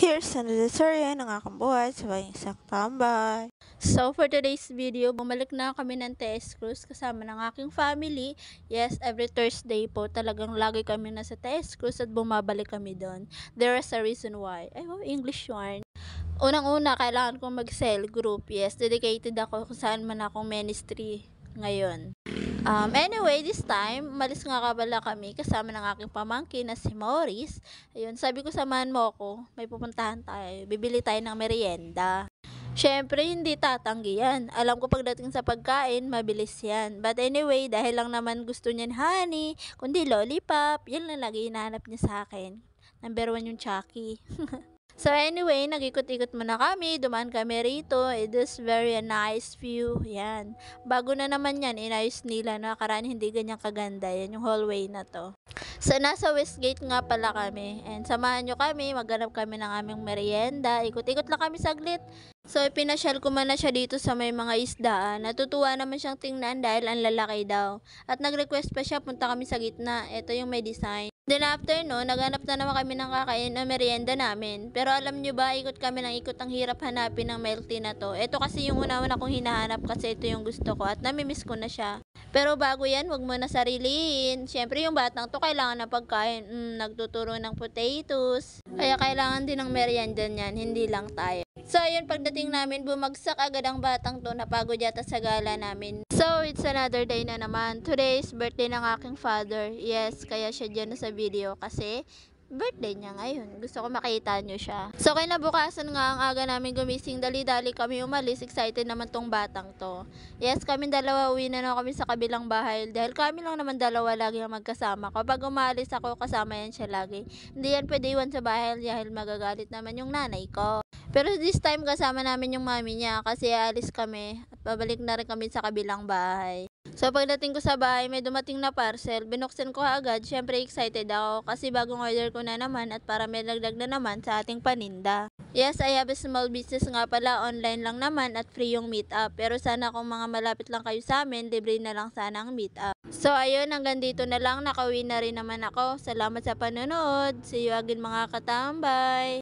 Here's another story ng aking buhay sa may isang tambay. So, for today's video, bumalik na kami ng TS Cruz kasama ng aking family. Yes, every Thursday po, talagang lagi kami nasa TS Cruz at bumabalik kami doon. There is a reason why. Ay, wow, English yarn. Unang-una, kailangan kong mag-cell group. Yes, dedicated ako kung saan man akong ministry ngayon. Anyway, this time, malis nga kabala kami kasama ng aking pamangkin na si Morris. Ayun, sabi ko samahan mo ako, may pupuntahan tayo, bibili tayo ng merienda. Syempre, hindi tatanggi yan. Alam ko pagdating sa pagkain, mabilis yan. But anyway, dahil lang naman gusto niyan honey, kundi lollipop, yan lang lagi hinahanap niya sa akin. Number 1 yung Chucky. So anyway, nag-ikot-ikot muna kami, dumaan kami rito. It is very a nice view. Yan. Bago na naman yan, inayos nila. Nakaraan hindi ganyan kaganda. Yan yung hallway na to. So nasa Westgate nga pala kami. And samahan nyo kami, maghanap kami ng aming merienda. Ikot-ikot lang kami saglit. So pinasyal ko man na siya dito sa may mga isdaan. Natutuwa naman siyang tingnan dahil ang lalaki daw. At nag-request pa siya, punta kami sa gitna. Ito yung may design. Then after no, naghanap na naman kami ng kakain o merienda namin. Pero alam nyo ba, ikot kami ng ikot, ang hirap hanapin ng milk tea na to. Ito kasi yung una-una kong hinahanap kasi ito yung gusto ko at namimiss ko na siya. Pero bago yan, wag mo na sariliin. Siyempre yung batang to kailangan ng pagkain. Nagtuturo ng potatoes. Kaya kailangan din ng merienda niyan, hindi lang tayo. So ayun, pagdating namin, bumagsak agad ang batang to, napagod yata sa gala namin. So it's another day na naman. Today is birthday ng aking father. Yes, kaya siya dyan sa video kasi birthday niya ngayon. Gusto ko makita nyo siya. So kinabukasan nga ang aga namin gumising, dali-dali kami umalis. Excited naman tong batang to. Yes, kami dalawa uwi na kami sa kabilang bahay. Dahil kami lang naman dalawa lagi ang magkasama. Kapag umalis ako, kasama yan siya lagi. Hindi yan pwede iwan sa bahay dahil magagalit naman yung nanay ko. Pero this time kasama namin yung mami niya kasi aalis kami at babalik na rin kami sa kabilang bahay. So pagdating ko sa bahay, may dumating na parcel. Binuksan ko agad. Syempre excited ako kasi bagong order ko na naman at para may dagdag na naman sa ating paninda. Yes, I have a small business nga pala. Online lang naman at free yung meetup. Pero sana kung mga malapit lang kayo sa amin, libre na lang sana ang meetup. So ayun, hanggang dito na lang. Nakauwi na rin naman ako. Salamat sa panonood. See you again mga katambay.